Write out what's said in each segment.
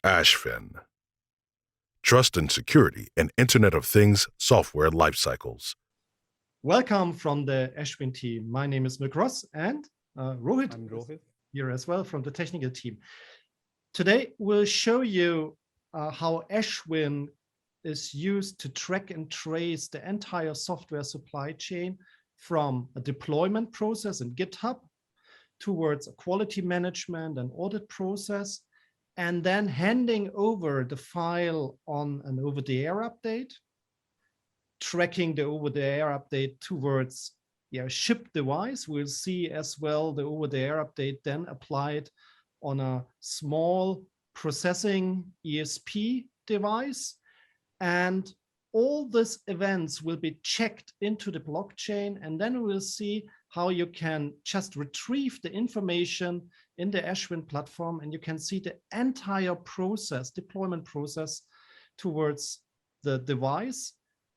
asvin. Trust and security in Internet of Things software lifecycles. Welcome from the asvin team. My name is Mick Ross and Rohit I'm is Rohit. here as well from the technical team. Today, we'll show you how asvin is used to track and trace the entire software supply chain from a deployment process in GitHub towards a quality management and audit process, and then handing over the file on an over-the-air update, tracking the over-the-air update towards ship device. We'll see as well the over-the-air update then applied on a small processing ESP device. And all these events will be checked into the blockchain, and then we'll see how you can just retrieve the information in the asvin platform, and you can see the entire process, deployment process towards the device,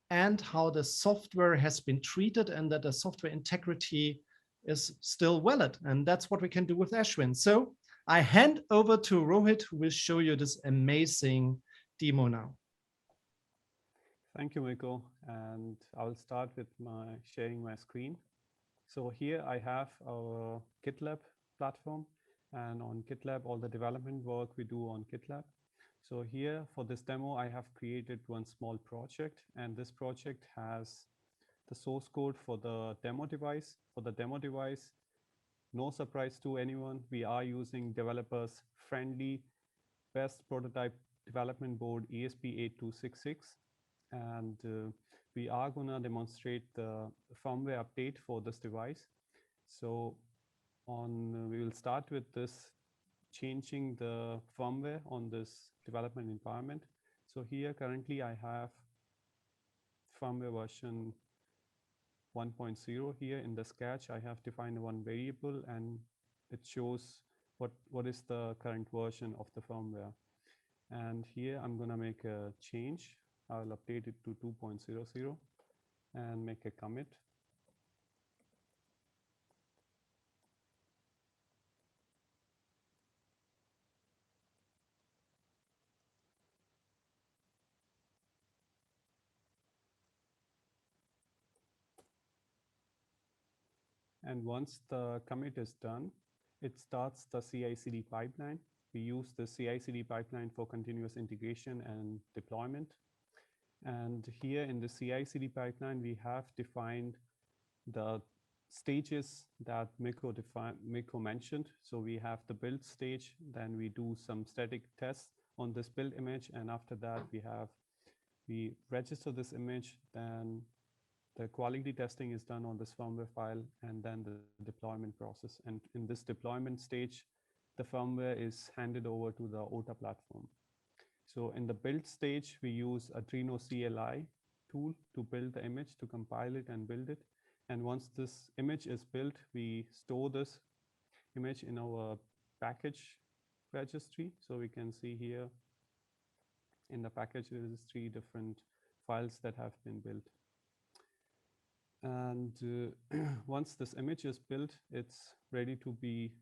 and how the software has been treated and that the software integrity is still valid. And that's what we can do with asvin. So I hand over to Rohit, who will show you this amazing demo now. Thank you, Miko. And I'll start with sharing my screen. So here I have our GitLab platform, and on GitLab, all the development work we do on GitLab. So here for this demo, I have created one small project, and this project has the source code for the demo device. For the demo device, no surprise to anyone, we are using developers friendly best prototype development board ESP8266. And we are going to demonstrate the firmware update for this device. So we will start with this changing the firmware on this development environment. So here currently I have firmware version 1.0 here. In the sketch I have defined one variable, and it shows what is the current version of the firmware. And here I'm going to make a change. I'll update it to 2.00 and make a commit. And once the commit is done, it starts the CI/CD pipeline. We use the CI/CD pipeline for continuous integration and deployment. And here in the CI/CD pipeline, we have defined the stages that Miko mentioned. So we have the build stage, then we do some static tests on this build image, and after that we register this image, then the quality testing is done on this firmware file, and then the deployment process. And in this deployment stage, the firmware is handed over to the OTA platform. So in the build stage, we use Arduino CLI tool to build the image, to compile it and build it. And once this image is built, we store this image in our package registry. So we can see here in the package registry different files that have been built. And once this image is built, it's ready to be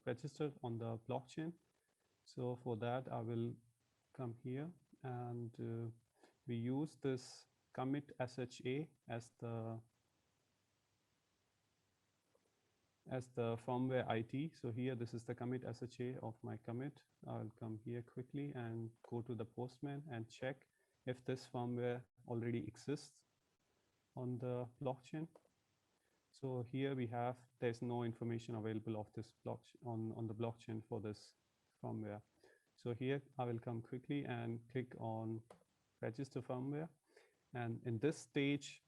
registered on the blockchain. So for that, I will come here, and we use this commit SHA as the firmware IT. So here, this is the commit SHA of my commit. I'll come here quickly and go to the Postman and check if this firmware already exists on the blockchain. So here we have, there's no information available of this blockchain on the blockchain for this firmware. So here I will come quickly and click on register firmware. And in this stage,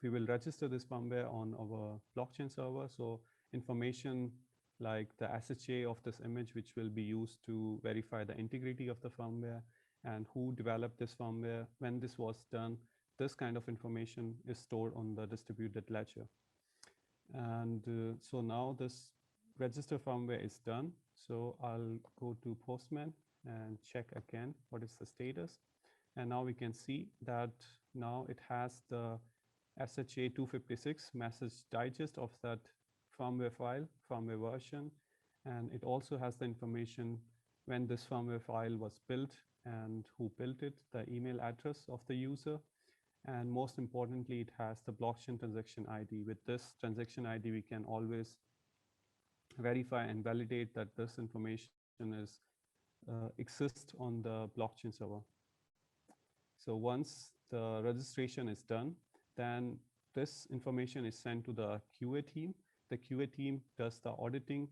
we will register this firmware on our blockchain server. So information like the SHA of this image, which will be used to verify the integrity of the firmware and who developed this firmware, when this was done, this kind of information is stored on the distributed ledger. And so now this register firmware is done. So I'll go to Postman and check again what is the status. And now we can see that now it has the SHA 256 message digest of that firmware file, firmware version, And it also has the information when this firmware file was built and who built it, the email address of the user, and most importantly, it has the blockchain transaction ID. With this transaction ID, we can always verify and validate that this information exists on the blockchain server. So once the registration is done, then this information is sent to the QA team. The QA team does the auditing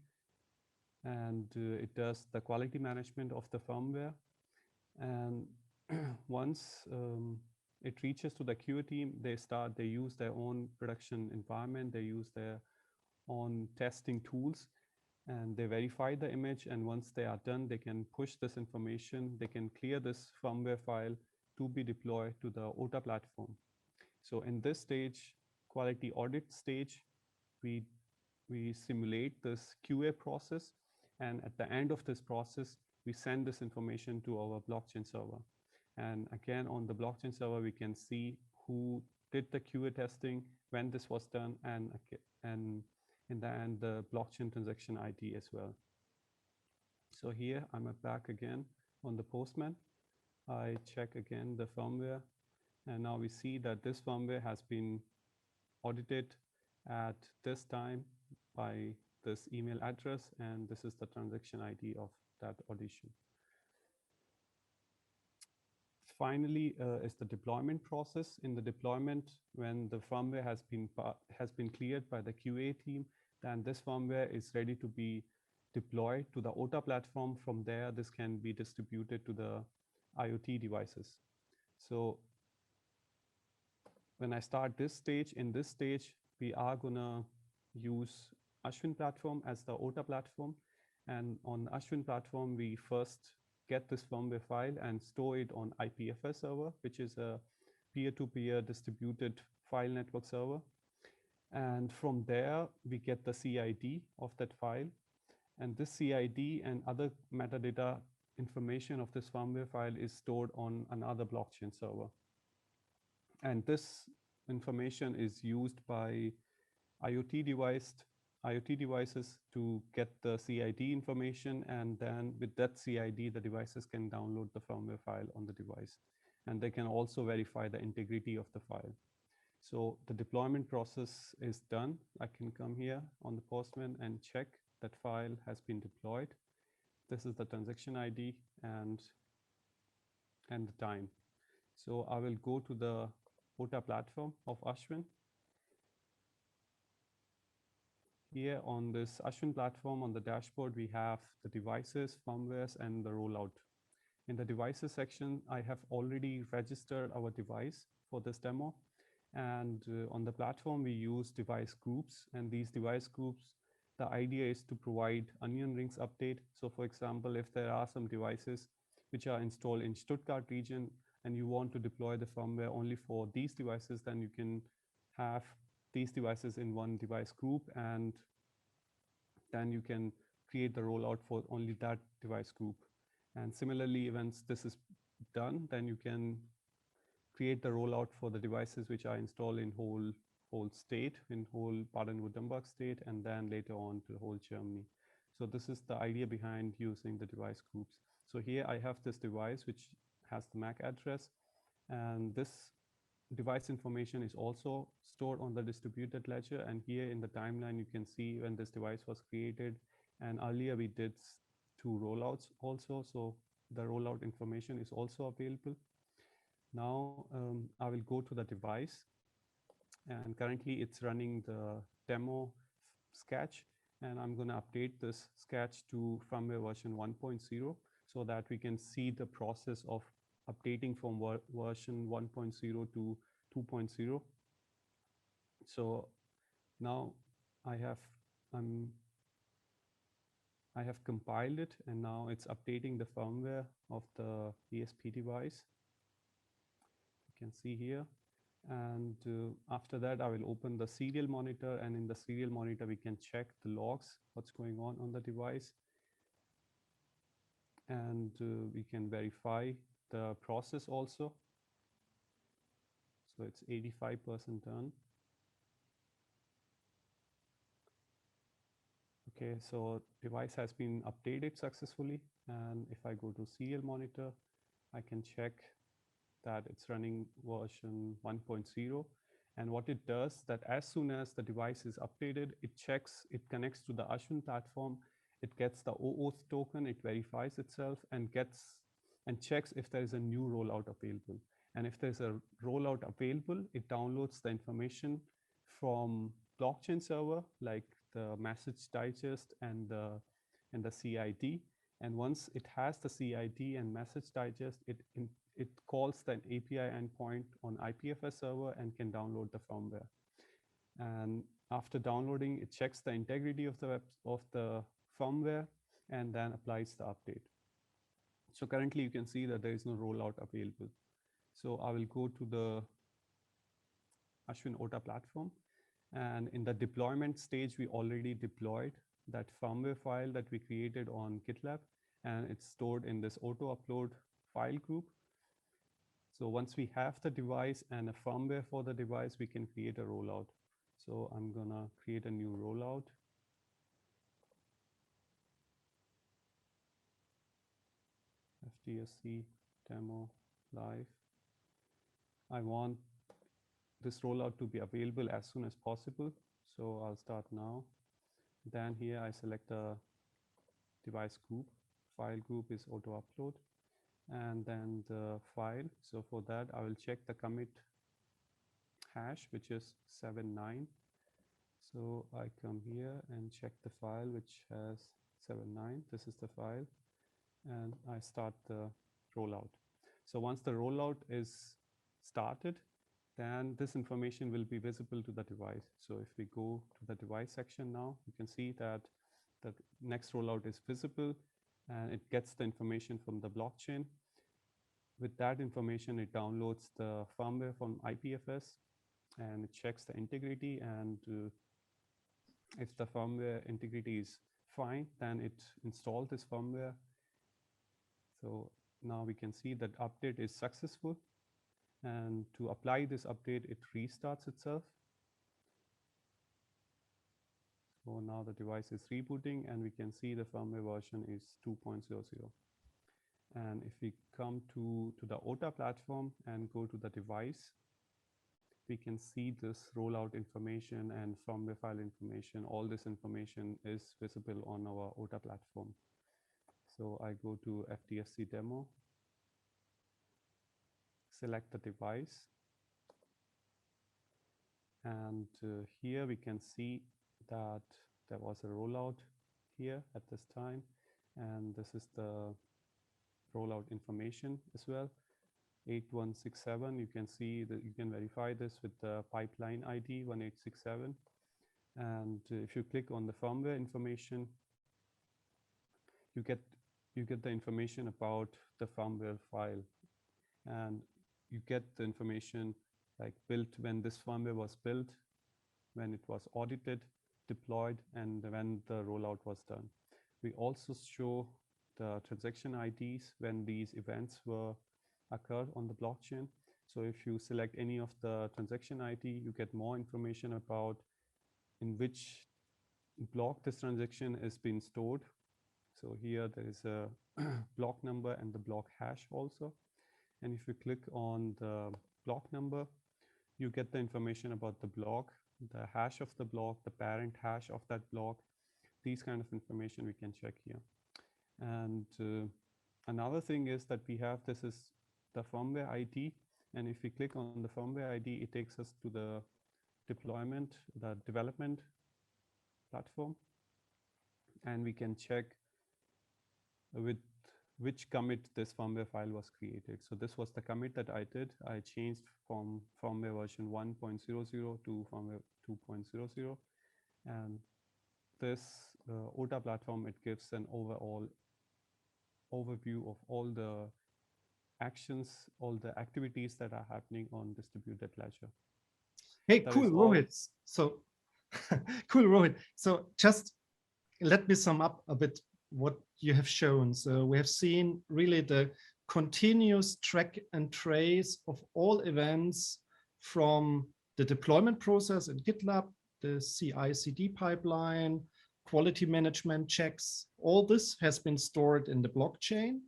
and it does the quality management of the firmware. And once it reaches to the QA team, they use their own production environment, they use their own testing tools, and they verify the image. And once they are done, they can push this information, they can clear this firmware file to be deployed to the OTA platform. So in this stage, quality audit stage, we simulate this QA process. And at the end of this process, we send this information to our blockchain server. And again, on the blockchain server, we can see who did the QA testing, when this was done, and in the end, the blockchain transaction ID as well. So here I'm back again on the Postman. I check again the firmware, and now we see that this firmware has been audited at this time by this email address, and this is the transaction ID of that audition. Finally, is the deployment process. In the deployment, when the firmware has been cleared by the QA team, then this firmware is ready to be deployed to the OTA platform. From there, this can be distributed to the IoT devices. So when I start this stage, in this stage, we are gonna use Asvin platform as the OTA platform. And on Asvin platform, we first get this firmware file and store it on IPFS server, which is a peer-to-peer distributed file network server. And from there, we get the CID of that file. And this CID and other metadata information of this firmware file is stored on another blockchain server. And this information is used by IoT devices to get the CID information, and then with that CID, the devices can download the firmware file on the device, and they can also verify the integrity of the file. So the deployment process is done. I can come here on the Postman and check that file has been deployed. This is the transaction ID and the time. So I will go to the OTA platform of Asvin. Here on this Asvin platform, on the dashboard, we have the devices, firmwares, and the rollout. In the devices section, I have already registered our device for this demo. And on the platform, we use device groups. And these device groups, the idea is to provide onion rings update. So for example, if there are some devices which are installed in Stuttgart region, and you want to deploy the firmware only for these devices, then you can have these devices in one device group, and then you can create the rollout for only that device group. And similarly, once this is done, then you can create the rollout for the devices which are installed in whole state, in whole Baden-Württemberg state, and then later on to the whole Germany. So this is the idea behind using the device groups. So here I have this device which has the MAC address, and this device information is also stored on the distributed ledger. And here in the timeline, you can see when this device was created. And earlier we did 2 rollouts also. So the rollout information is also available. Now I will go to the device, and currently it's running the demo sketch, and I'm going to update this sketch to firmware version 1.0 so that we can see the process of updating from version 1.0 to 2.0. So now I have compiled it, and now it's updating the firmware of the ESP device. You can see here. And after that, I will open the serial monitor, and in the serial monitor, we can check the logs, what's going on the device. And we can verify the process also. So it's 85% done. Okay, so device has been updated successfully. And if I go to serial monitor, I can check that it's running version 1.0. And what it does that as soon as the device is updated, it checks, it connects to the asvin platform, it gets the OAuth token, it verifies itself and checks if there is a new rollout available. And if there's a rollout available, it downloads the information from blockchain server, like the message digest and the CID. And once it has the CID and message digest, it calls that API endpoint on IPFS server and can download the firmware. And after downloading, it checks the integrity of the firmware and then applies the update. So currently you can see that there is no rollout available. So I will go to the asvin OTA platform. And in the deployment stage, we already deployed that firmware file that we created on GitLab, and it's stored in this auto upload file group. So once we have the device and a firmware for the device, we can create a rollout. So I'm gonna create a new rollout. FTSC demo live. I want this rollout to be available as soon as possible. So I'll start now. Then here I select a device group. File group is auto upload. And then the file. So for that, I will check the commit hash, which is 79. So I come here and check the file, which has 79. This is the file. And I start the rollout. So once the rollout is started, then this information will be visible to the device. So if we go to the device section now, you can see that the next rollout is visible and it gets the information from the blockchain. With that information, it downloads the firmware from IPFS and it checks the integrity. And if the firmware integrity is fine, then it installs this firmware. So now we can see that update is successful. And to apply this update, it restarts itself. So now the device is rebooting and we can see the firmware version is 2.00. And if we come to the OTA platform and go to the device, we can see this rollout information and firmware file information. All this information is visible on our OTA platform. So I go to FTSC demo, select the device. And here we can see that there was a rollout here at this time. And this is the rollout information as well. 8167, you can see that you can verify this with the pipeline ID 1867. And if you click on the firmware information, you get the information about the firmware file. And you get the information like built, when this firmware was built, when it was audited, deployed, and when the rollout was done. We also show the transaction IDs when these events occurred on the blockchain. So if you select any of the transaction ID, you get more information about in which block this transaction is being stored. So here there is a block number and the block hash also. And if you click on the block number, you get the information about the block, the hash of the block, the parent hash of that block. These kind of information we can check here. And another thing is that we have, this is the firmware ID. And if we click on the firmware ID, it takes us to the deployment, the development platform. And we can check with which commit this firmware file was created. So this was the commit that I did. I changed from firmware version 1.00 to firmware 2.00. And this OTA platform, it gives an overall overview of all the actions, all the activities that are happening on distributed ledger. Hey, cool, Rohit. So cool, Rohit. So just let me sum up a bit what you have shown. So we have seen really the continuous track and trace of all events from the deployment process in GitLab, the CI/CD pipeline, quality management checks. All this has been stored in the blockchain.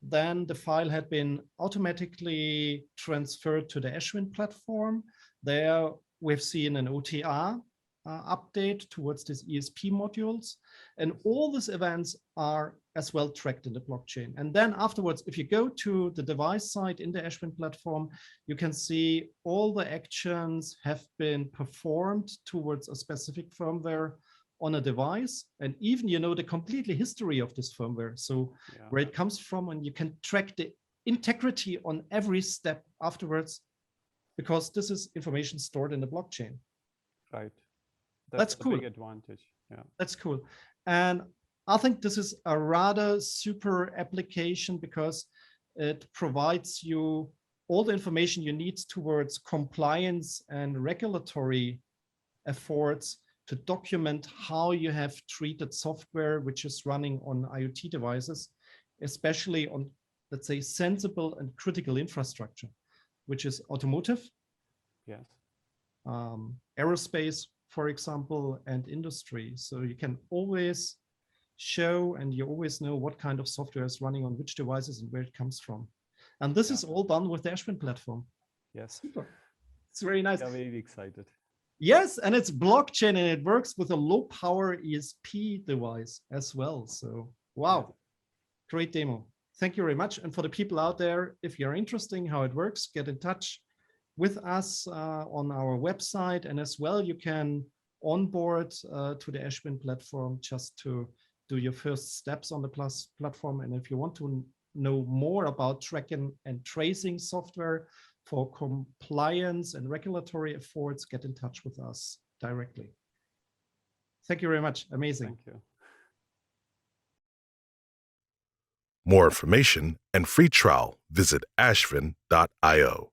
Then the file had been automatically transferred to the asvin platform. There we've seen an OTR update towards these ESP modules. And all these events are as well tracked in the blockchain. And then afterwards, if you go to the device side in the asvin platform, you can see all the actions have been performed towards a specific firmware on a device, and even the completely history of this firmware, so where it comes from, and you can track the integrity on every step afterwards, because this is information stored in the blockchain. Right. That's cool. Big advantage. Yeah. That's cool. And I think this is a rather super application because it provides you all the information you need towards compliance and regulatory efforts to document how you have treated software which is running on IoT devices, especially on, let's say, sensible and critical infrastructure, which is automotive, yes, aerospace, for example, and industry. So you can always show and you always know what kind of software is running on which devices and where it comes from. And this is all done with the asvin platform. Yes. Super. It's very nice. I'm very excited. Yes, and it's blockchain and it works with a low power ESP device as well. So, wow, great demo. Thank you very much. And for the people out there, if you're interested in how it works, get in touch with us on our website. And as well, you can onboard to the asvin platform just to do your first steps on the platform. And if you want to know more about tracking and tracing software for compliance and regulatory efforts, get in touch with us directly. Thank you very much. Amazing. Thank you. More information and free trial, visit asvin.io.